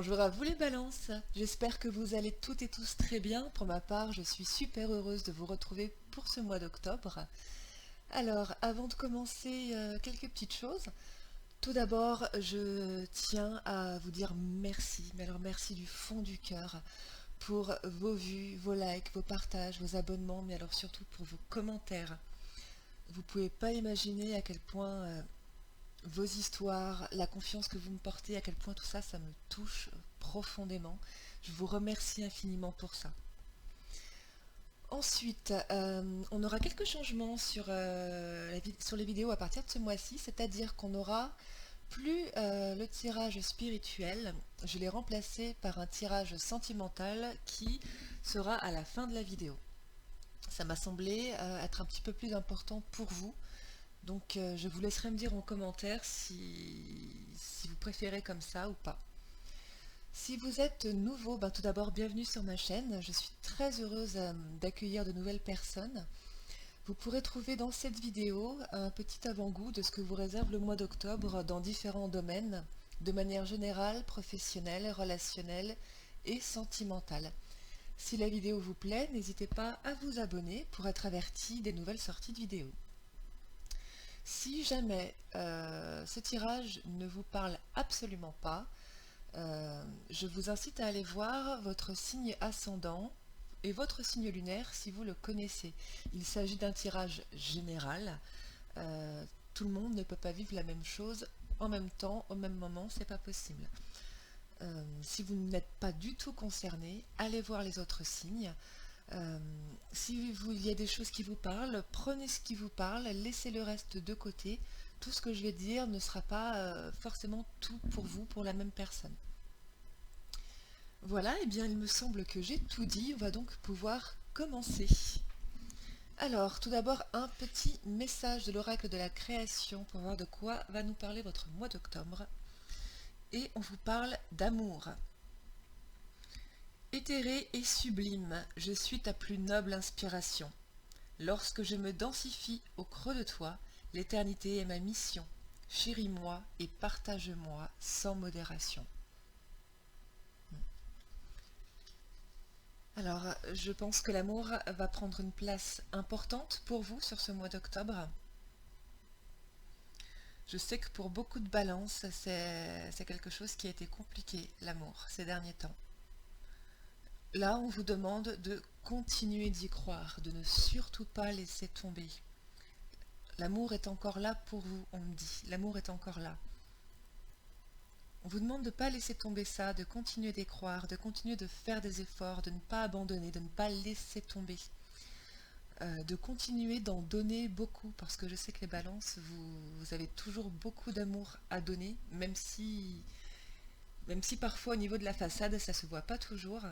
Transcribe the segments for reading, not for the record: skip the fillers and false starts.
Bonjour à vous les balances, j'espère que vous allez toutes et tous très bien. Pour ma part, je suis super heureuse de vous retrouver pour ce mois d'octobre. Alors, avant de commencer, quelques petites choses. Tout d'abord, je tiens à vous dire merci, mais alors merci du fond du cœur pour vos vues, vos likes, vos partages, vos abonnements, mais alors surtout pour vos commentaires. Vous pouvez pas imaginer à quel point vos histoires, la confiance que vous me portez, à quel point tout ça, ça me touche profondément. Je vous remercie infiniment pour ça. Ensuite, on aura quelques changements sur les vidéos à partir de ce mois-ci, c'est-à-dire qu'on n'aura plus le tirage spirituel. Je l'ai remplacé par un tirage sentimental qui sera à la fin de la vidéo. Ça m'a semblé être un petit peu plus important pour vous. Donc je vous laisserai me dire en commentaire si vous préférez comme ça ou pas. Si vous êtes nouveau, tout d'abord bienvenue sur ma chaîne. Je suis très heureuse d'accueillir de nouvelles personnes. Vous pourrez trouver dans cette vidéo un petit avant-goût de ce que vous réserve le mois d'octobre dans différents domaines, de manière générale, professionnelle, relationnelle et sentimentale. Si la vidéo vous plaît, n'hésitez pas à vous abonner pour être averti des nouvelles sorties de vidéos. Si jamais ce tirage ne vous parle absolument pas, je vous incite à aller voir votre signe ascendant et votre signe lunaire si vous le connaissez. Il s'agit d'un tirage général. Tout le monde ne peut pas vivre la même chose en même temps, au même moment, c'est pas possible. Si vous n'êtes pas du tout concerné, allez voir les autres signes. Il y a des choses qui vous parlent, prenez ce qui vous parle, laissez le reste de côté. Tout ce que je vais dire ne sera pas forcément tout pour vous, pour la même personne. Voilà, et bien il me semble que j'ai tout dit, on va donc pouvoir commencer. Alors, tout d'abord, un petit message de l'oracle de la création pour voir de quoi va nous parler votre mois d'octobre. Et on vous parle d'amour. Éthéré et sublime, je suis ta plus noble inspiration. Lorsque je me densifie au creux de toi, l'éternité est ma mission. Chéris-moi et partage-moi sans modération. Alors, je pense que l'amour va prendre une place importante pour vous sur ce mois d'octobre. Je sais que pour beaucoup de balances, c'est quelque chose qui a été compliqué, l'amour, ces derniers temps. Là, on vous demande de continuer d'y croire, de ne surtout pas laisser tomber. L'amour est encore là pour vous, on me dit. L'amour est encore là. On vous demande de ne pas laisser tomber ça, de continuer d'y croire, de continuer de faire des efforts, de ne pas abandonner, de ne pas laisser tomber. De continuer d'en donner beaucoup, parce que je sais que les balances, vous avez toujours beaucoup d'amour à donner, même si parfois au niveau de la façade, ça ne se voit pas toujours.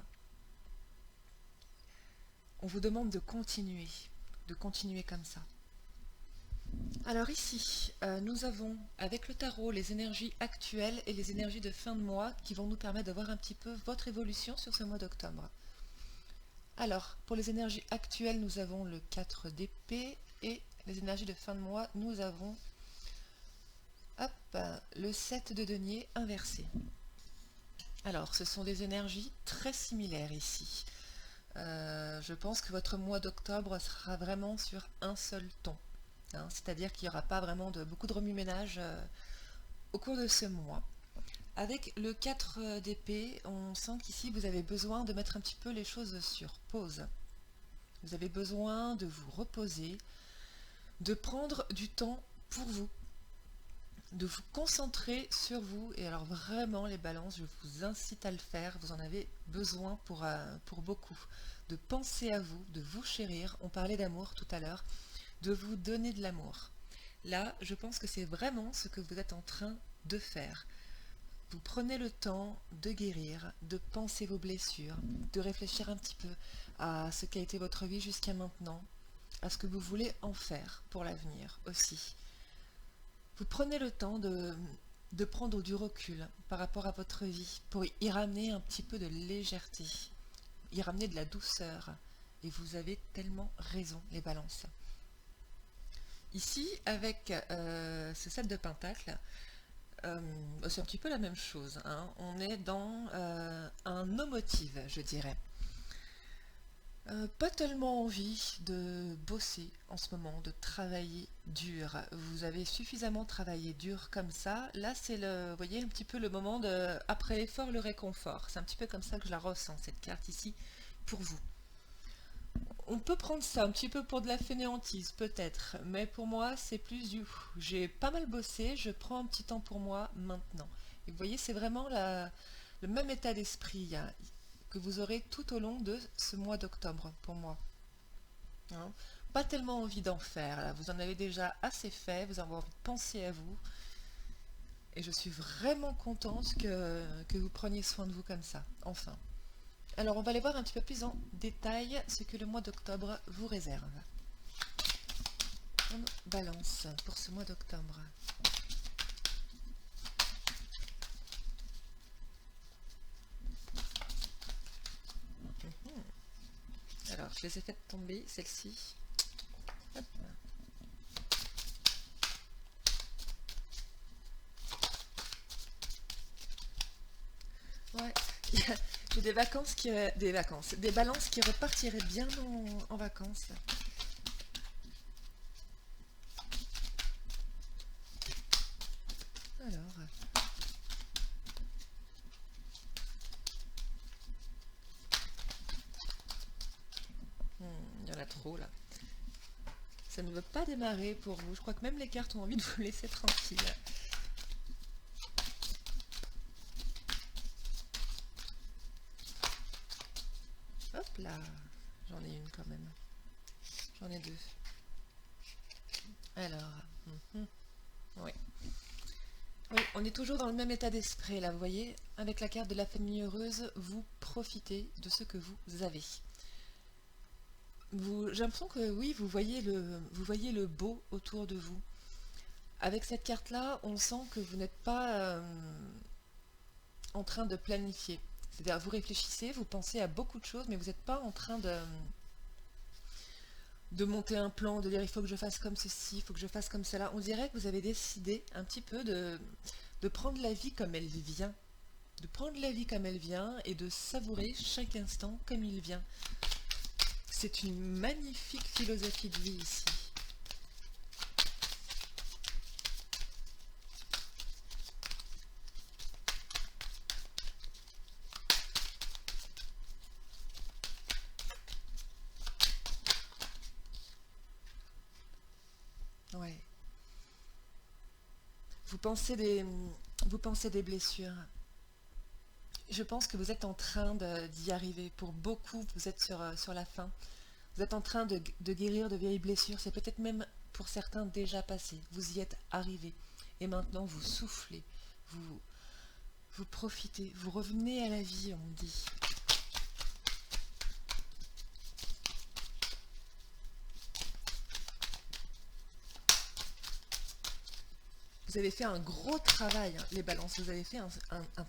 On vous demande de continuer comme ça. Alors ici, nous avons avec le tarot les énergies actuelles et les énergies de fin de mois qui vont nous permettre de voir un petit peu votre évolution sur ce mois d'octobre. Alors, pour les énergies actuelles, nous avons le 4 d'épée et les énergies de fin de mois, nous avons le 7 de denier inversé. Alors, ce sont des énergies très similaires ici. Je pense que votre mois d'octobre sera vraiment sur un seul ton. C'est-à-dire qu'il n'y aura pas vraiment beaucoup de remue-ménage au cours de ce mois. Avec le 4 d'épée, on sent qu'ici vous avez besoin de mettre un petit peu les choses sur pause. Vous avez besoin de vous reposer, de prendre du temps pour vous, de vous concentrer sur vous. Et alors vraiment les balances, je vous incite à le faire, vous en avez besoin pour beaucoup. De penser à vous, de vous chérir. On parlait d'amour tout à l'heure, de vous donner de l'amour. Là, je pense que c'est vraiment ce que vous êtes en train de faire. Vous prenez le temps de guérir, de penser vos blessures, de réfléchir un petit peu à ce qu'a été votre vie jusqu'à maintenant, à ce que vous voulez en faire pour l'avenir aussi. Vous prenez le temps de prendre du recul par rapport à votre vie pour y ramener un petit peu de légèreté, y ramener de la douceur. Et vous avez tellement raison, les balances. Ici, avec ce 7 de Pentacle, C'est un petit peu la même chose, hein. On est dans un no motive, je dirais. Pas tellement envie de bosser en ce moment, de travailler dur. Vous avez suffisamment travaillé dur comme ça. Là, c'est le, vous voyez, un petit peu le moment de après l'effort, le réconfort. C'est un petit peu comme ça que je la ressens, cette carte ici, pour vous. On peut prendre ça un petit peu pour de la fainéantise, peut-être, mais pour moi, c'est plus du j'ai pas mal bossé, je prends un petit temps pour moi maintenant. Et vous voyez, c'est vraiment le même état d'esprit hein, que vous aurez tout au long de ce mois d'octobre pour moi. Hein. Pas tellement envie d'en faire, là. Vous en avez déjà assez fait, vous avez envie de penser à vous, et je suis vraiment contente que vous preniez soin de vous comme ça, enfin. Alors, on va aller voir un petit peu plus en détail ce que le mois d'octobre vous réserve. On balance pour ce mois d'octobre. Alors, je les ai faites tomber, celle-ci. Ouais, j'ai des vacances des balances qui repartiraient bien en vacances. Alors, il y en a trop là. Ça ne veut pas démarrer pour vous. Je crois que même les cartes ont envie de vous laisser tranquille. Hop là, j'en ai une quand même. J'en ai deux. Alors, oui. Oui, on est toujours dans le même état d'esprit là, vous voyez. Avec la carte de la famille heureuse, vous profitez de ce que vous avez. J'ai l'impression que oui, vous voyez le beau autour de vous. Avec cette carte-là, on sent que vous n'êtes pas en train de planifier. C'est-à-dire, vous réfléchissez, vous pensez à beaucoup de choses, mais vous n'êtes pas en train de monter un plan, de dire il faut que je fasse comme ceci, il faut que je fasse comme cela. On dirait que vous avez décidé un petit peu de prendre la vie comme elle vient. De prendre la vie comme elle vient et de savourer chaque instant comme il vient. C'est une magnifique philosophie de vie ici. Ouais. Vous pensez des, vous pensez des blessures. Je pense que vous êtes en train d'y arriver. Pour beaucoup, vous êtes sur la fin. Vous êtes en train de guérir de vieilles blessures. C'est peut-être même pour certains déjà passé. Vous y êtes arrivé. Et maintenant, vous soufflez. Vous, vous profitez. Vous revenez à la vie, on dit. Vous avez fait un gros travail, hein, les balances. Vous avez fait un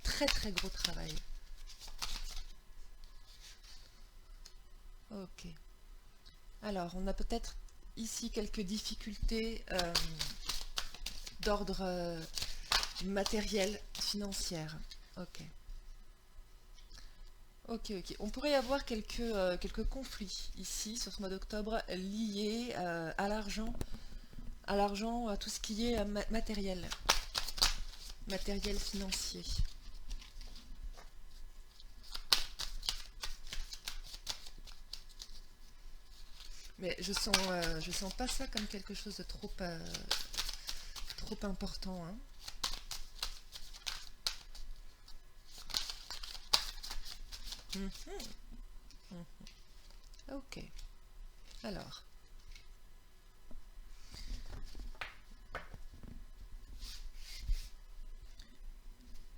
très très gros travail. Ok. Alors, on a peut-être ici quelques difficultés d'ordre matériel, financière. Ok. Ok, ok. On pourrait y avoir quelques conflits ici, sur ce mois d'octobre, liés à l'argent, à tout ce qui est matériel financier. Mais je sens pas ça comme quelque chose de trop important, hein. Mhm, mhm. Ok. Alors,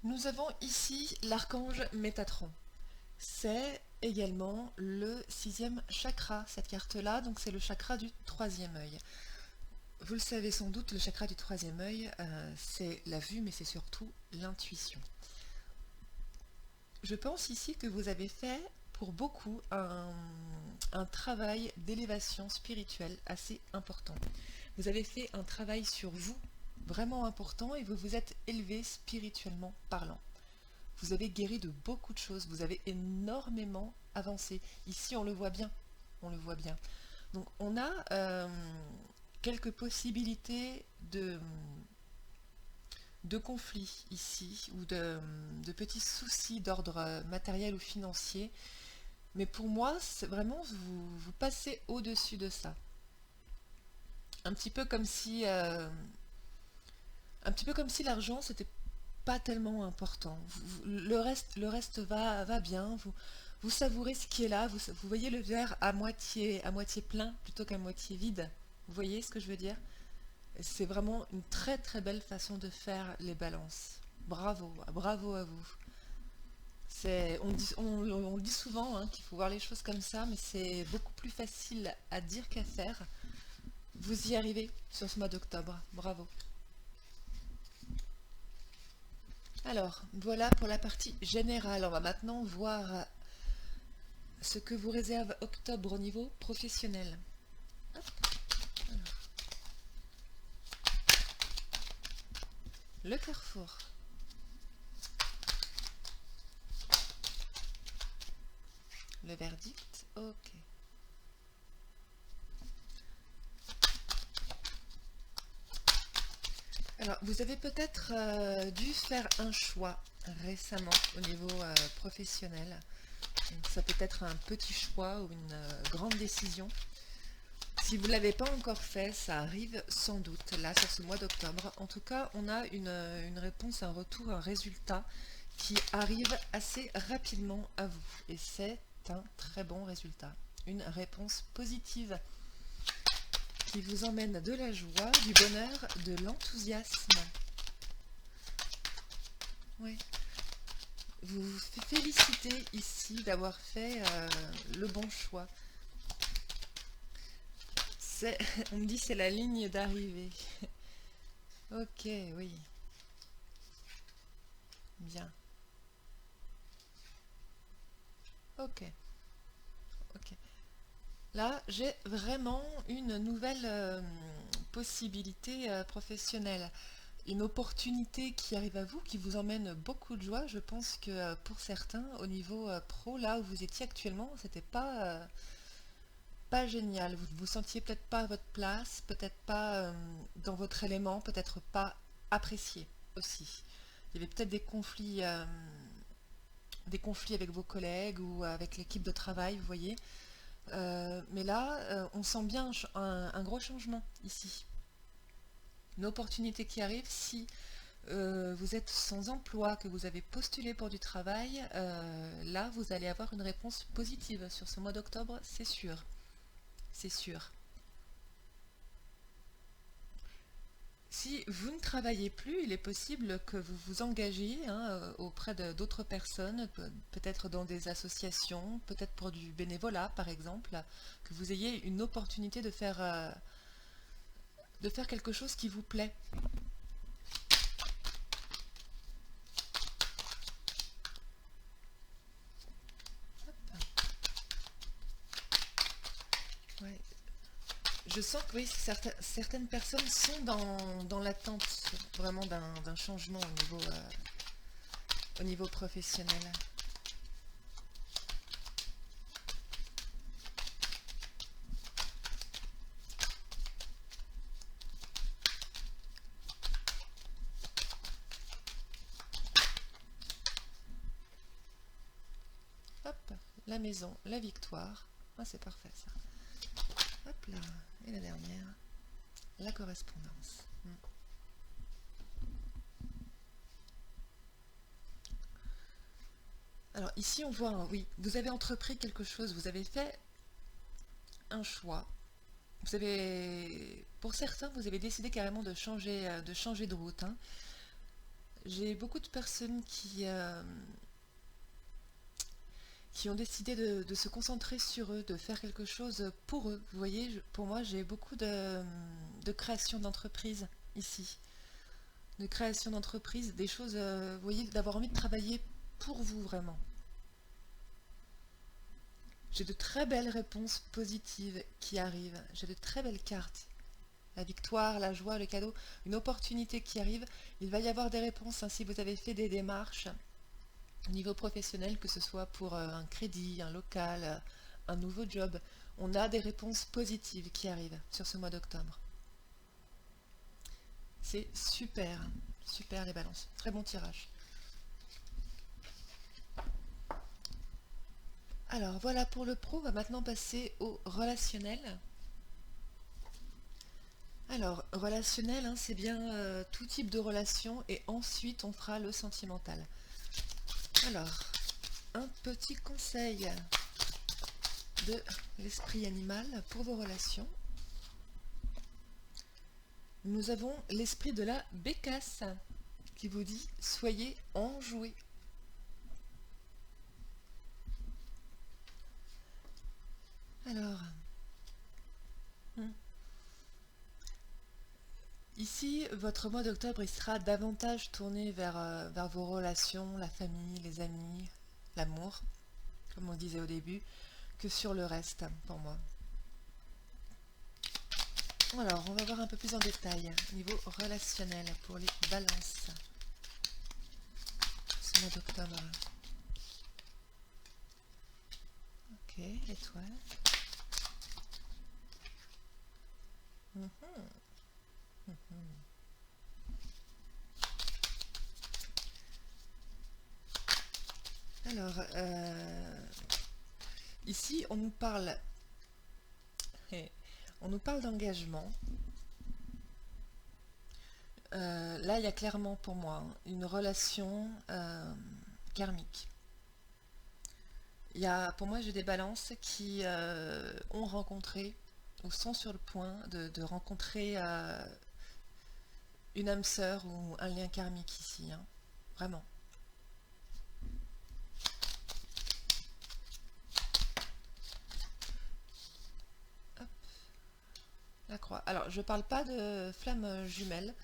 nous avons ici l'archange Métatron. C'est également le sixième chakra, cette carte-là, donc c'est le chakra du troisième œil. Vous le savez sans doute, le chakra du troisième œil, c'est la vue, mais c'est surtout l'intuition. Je pense ici que vous avez fait pour beaucoup un travail d'élévation spirituelle assez important. Vous avez fait un travail sur vous vraiment important, et vous vous êtes élevé spirituellement parlant. Vous avez guéri de beaucoup de choses, vous avez énormément avancé. Ici, on le voit bien, on le voit bien. Donc, on a quelques possibilités de conflits ici, ou de petits soucis d'ordre matériel ou financier. Mais pour moi, c'est vraiment, vous passez au-dessus de ça. Un petit peu comme si, un petit peu comme si l'argent, c'était pas tellement important. Le reste va bien. Vous savourez ce qui est là. Vous voyez le verre à moitié plein plutôt qu'à moitié vide. Vous voyez ce que je veux dire? C'est vraiment une très très belle façon de faire les balances. Bravo, bravo à vous. On dit souvent hein, qu'il faut voir les choses comme ça, mais c'est beaucoup plus facile à dire qu'à faire. Vous y arrivez sur ce mois d'octobre. Bravo. Alors, voilà pour la partie générale. On va maintenant voir ce que vous réserve octobre au niveau professionnel. Hop. Le carrefour. Le verdict. Ok. Alors, vous avez peut-être dû faire un choix récemment au niveau professionnel. Donc, ça peut être un petit choix ou une grande décision. Si vous ne l'avez pas encore fait, ça arrive sans doute là sur ce mois d'octobre. En tout cas, on a une réponse, un retour, un résultat qui arrive assez rapidement à vous. Et c'est un très bon résultat. Une réponse positive qui vous emmène de la joie, du bonheur, de l'enthousiasme. Oui. Vous vous félicitez ici d'avoir fait le bon choix. On me dit c'est la ligne d'arrivée. Ok, oui. Bien. Ok. Ok. Là, j'ai vraiment une nouvelle possibilité professionnelle. Une opportunité qui arrive à vous, qui vous emmène beaucoup de joie. Je pense que pour certains, au niveau pro, là où vous étiez actuellement, c'était pas génial. Vous ne vous sentiez peut-être pas à votre place, peut-être pas dans votre élément, peut-être pas apprécié aussi. Il y avait peut-être des conflits avec vos collègues ou avec l'équipe de travail, vous voyez. Mais là, on sent bien un gros changement ici. Une opportunité qui arrive si vous êtes sans emploi, que vous avez postulé pour du travail, là, vous allez avoir une réponse positive sur ce mois d'octobre, c'est sûr. C'est sûr. Si vous ne travaillez plus, il est possible que vous vous engagiez hein, auprès d'autres personnes, peut-être dans des associations, peut-être pour du bénévolat par exemple, que vous ayez une opportunité de faire quelque chose qui vous plaît. Ouais. Je sens que oui, certaines personnes sont dans l'attente vraiment d'un changement au niveau professionnel. Hop, la maison, la victoire. Ah, c'est parfait ça. Hop là, et la dernière, la correspondance. Alors ici on voit, oui, vous avez entrepris quelque chose, vous avez fait un choix. Pour certains, vous avez décidé carrément de changer de route. Hein. J'ai beaucoup de personnes qui ont décidé de se concentrer sur eux, de faire quelque chose pour eux. Vous voyez, pour moi, j'ai beaucoup de création d'entreprise ici. De création d'entreprise, des choses, vous voyez, d'avoir envie de travailler pour vous vraiment. J'ai de très belles réponses positives qui arrivent. J'ai de très belles cartes. la victoire, la joie, le cadeau, une opportunité qui arrive. Il va y avoir des réponses, hein, si vous avez fait des démarches au niveau professionnel, que ce soit pour un crédit, un local, un nouveau job. On a des réponses positives qui arrivent sur ce mois d'octobre. C'est super, super les balances. Très bon tirage. Alors voilà pour le pro, on va maintenant passer au relationnel. Alors, relationnel, hein, c'est bien tout type de relation et ensuite on fera le sentimental. Alors, un petit conseil de l'esprit animal pour vos relations. Nous avons l'esprit de la bécasse qui vous dit soyez enjoués. Alors, ici, votre mois d'octobre, il sera davantage tourné vers vos relations, la famille, les amis, l'amour, comme on disait au début, que sur le reste, pour moi. Alors, on va voir un peu plus en détail, niveau relationnel, pour les balances, ce mois d'octobre. Ok, étoile. Alors, ici, on nous parle d'engagement. Là, il y a clairement pour moi une relation karmique. Pour moi, j'ai des balances qui ont rencontré ou sont sur le point de rencontrer une âme sœur ou un lien karmique ici, hein. Vraiment. Hop, la croix. Alors, je ne parle pas de flammes jumelles.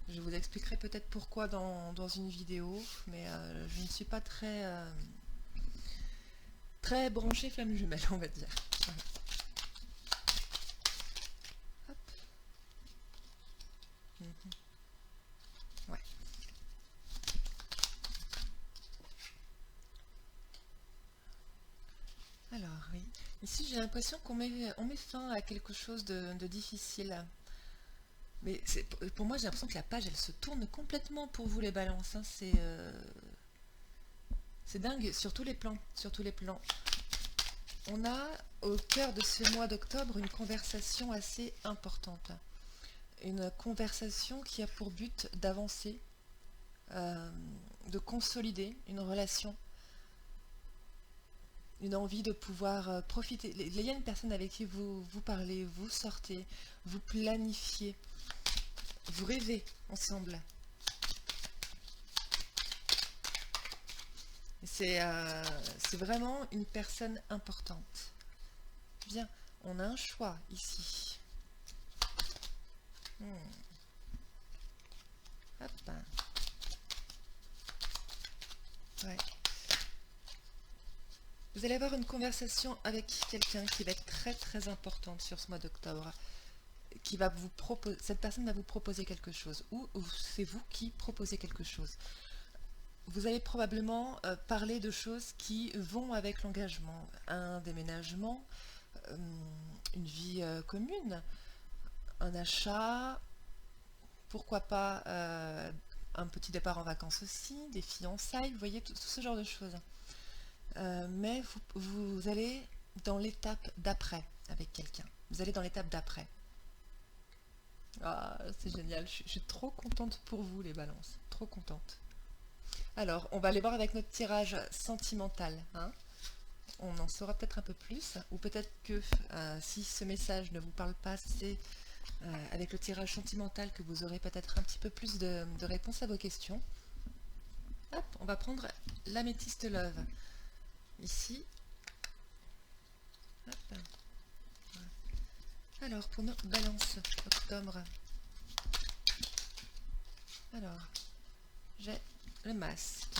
Je vous expliquerai peut-être pourquoi dans une vidéo, mais je ne suis pas très branchée flamme jumelle, on va dire. Voilà. Hop. Ouais. Alors, oui. Ici, j'ai l'impression on met fin à quelque chose de difficile. Mais pour moi, j'ai l'impression que la page, elle se tourne complètement pour vous, les balances, hein. C'est dingue, sur tous les plans. Sur tous les plans. On a, au cœur de ce mois d'octobre, une conversation assez importante. Une conversation qui a pour but d'avancer, de consolider une relation, une envie de pouvoir profiter. Il y a une personne avec qui vous parlez, vous sortez, vous planifiez, vous rêvez ensemble. C'est vraiment une personne importante. Bien, on a un choix ici. Hop. Ouais. Vous allez avoir une conversation avec quelqu'un qui va être très importante sur ce mois d'octobre. Cette personne va vous proposer quelque chose, ou c'est vous qui proposez quelque chose. Vous allez probablement parler de choses qui vont avec l'engagement, un déménagement, une vie commune, un achat, pourquoi pas un petit départ en vacances aussi, des fiançailles, vous voyez, tout ce genre de choses. Mais vous allez dans l'étape d'après avec quelqu'un. Vous allez dans l'étape d'après. Ah, c'est génial, je suis trop contente pour vous, les balances, trop contente. Alors, on va aller voir avec notre tirage sentimental, hein. On en saura peut-être un peu plus, ou peut-être que si ce message ne vous parle pas, c'est avec le tirage sentimental que vous aurez peut-être un petit peu plus de réponses à vos questions. Hop, on va prendre l'améthyste love. Ici. Hop. Alors, pour nos balances octobre. Alors, j'ai le masque.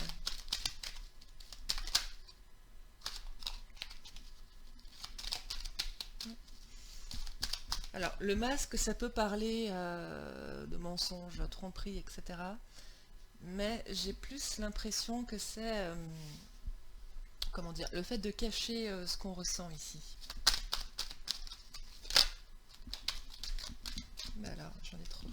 Alors, le masque, ça peut parler de mensonges, tromperie, etc. Mais j'ai plus l'impression que c'est, comment dire, le fait de cacher ce qu'on ressent ici. Mais alors, j'en ai trop.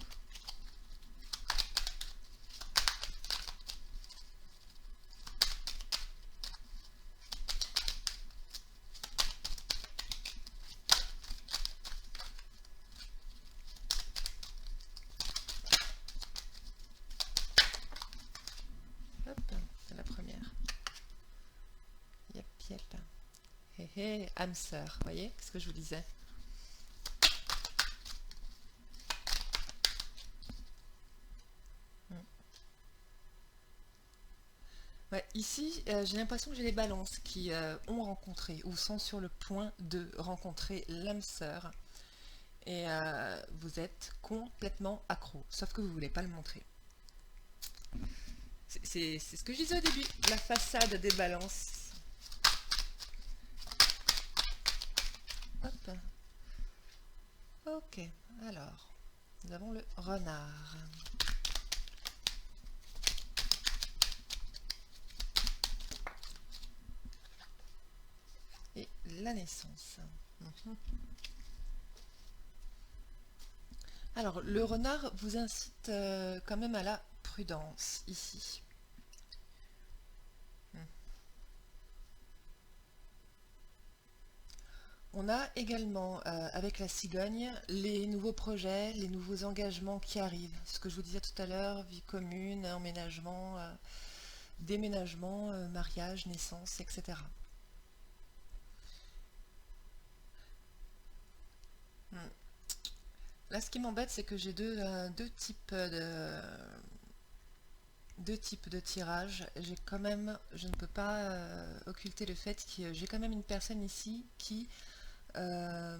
Hop, c'est la première. Yep, yep. Hé hé, âme sœur, vous voyez ce que je vous disais? Hmm. Ouais, ici, j'ai l'impression que j'ai les balances qui ont rencontré ou sont sur le point de rencontrer l'âme sœur. Et vous êtes complètement accro, sauf que vous ne voulez pas le montrer. C'est ce que je disais au début, la façade des balances. Hop. Ok, alors, nous avons le renard. Et la naissance. Mhm. Alors, le renard vous incite quand même à la prudence ici. Hmm. On a également, avec la cigogne, les nouveaux projets, les nouveaux engagements qui arrivent. Ce que je vous disais tout à l'heure, vie commune, emménagement, déménagement, mariage, naissance, etc. Hmm. Là, ce qui m'embête, c'est que j'ai deux types de tirages. J'ai quand même, je ne peux pas occulter le fait que j'ai quand même une personne ici qui euh,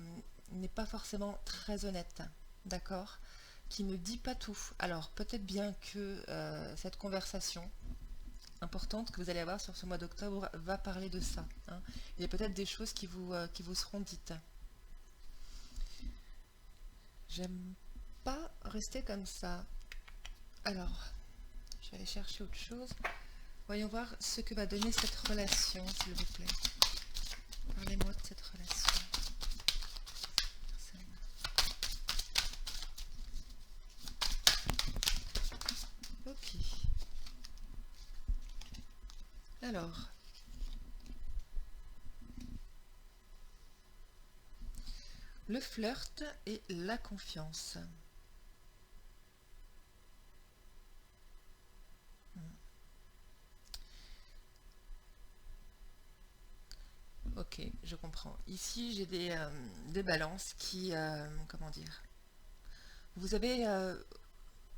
n'est pas forcément très honnête, d'accord? Qui ne dit pas tout. Alors peut-être bien que cette conversation importante que vous allez avoir sur ce mois d'octobre va parler de ça, hein. Il y a peut-être des choses qui vous seront dites. J'aime pas rester comme ça. Alors, je vais aller chercher autre chose. Voyons voir ce que va donner cette relation, s'il vous plaît. Parlez-moi de cette relation. Ok. Alors, le flirt et la confiance. Ok, je comprends. Ici, j'ai des balances qui, comment dire, vous avez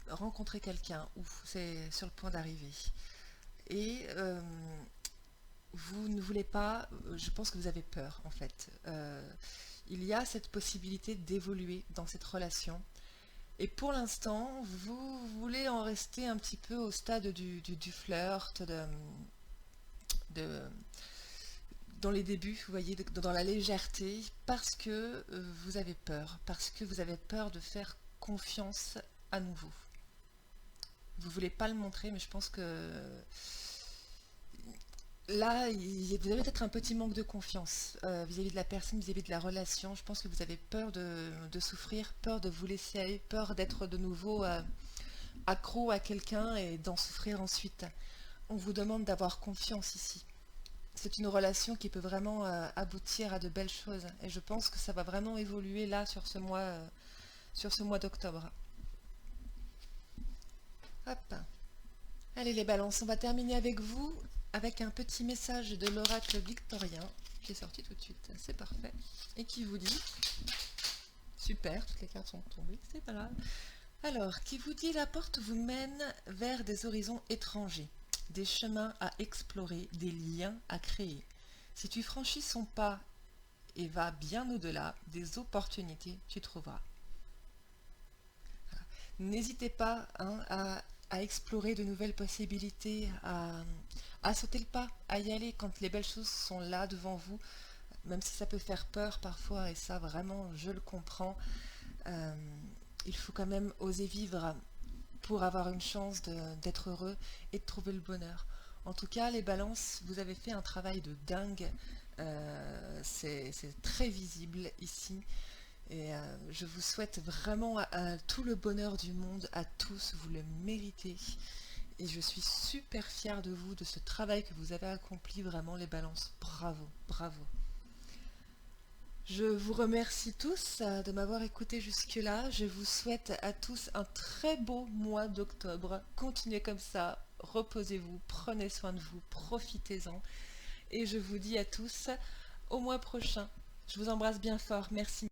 rencontré quelqu'un ou c'est sur le point d'arriver et vous ne voulez pas, je pense que vous avez peur en fait. Il y a cette possibilité d'évoluer dans cette relation. Et pour l'instant, vous voulez en rester un petit peu au stade du flirt, de, dans les débuts, vous voyez, dans la légèreté, parce que parce que vous avez peur de faire confiance à nouveau. Vous voulez pas le montrer, mais je pense que là, vous avez peut-être un petit manque de confiance vis-à-vis de la personne, vis-à-vis de la relation. Je pense que vous avez peur de souffrir, peur de vous laisser aller, peur d'être de nouveau accro à quelqu'un et d'en souffrir ensuite. On vous demande d'avoir confiance ici. C'est une relation qui peut vraiment aboutir à de belles choses. Et je pense que ça va vraiment évoluer là sur ce mois d'octobre. Hop. Allez les balances, on va terminer avec vous avec un petit message de l'oracle victorien qui est sorti tout de suite. C'est parfait. Et qui vous dit, super, toutes les cartes sont tombées, c'est pas grave. Alors, qui vous dit la porte vous mène vers des horizons étrangers, des chemins à explorer, des liens à créer. Si tu franchis son pas et vas bien au-delà, des opportunités tu trouveras. N'hésitez pas hein, à explorer de nouvelles possibilités, à sauter le pas, à y aller quand les belles choses sont là devant vous, même si ça peut faire peur parfois, et ça vraiment je le comprends. Euh, il faut quand même oser vivre pour avoir une chance d'être heureux et de trouver le bonheur. En tout cas, les balances, vous avez fait un travail de dingue. C'est très visible ici. Et je vous souhaite vraiment tout le bonheur du monde à tous. Vous le méritez. Et je suis super fière de vous, de ce travail que vous avez accompli, vraiment les balances. Bravo, bravo. Je vous remercie tous de m'avoir écouté jusque-là. Je vous souhaite à tous un très beau mois d'octobre. Continuez comme ça, reposez-vous, prenez soin de vous, profitez-en. Et je vous dis à tous au mois prochain. Je vous embrasse bien fort. Merci.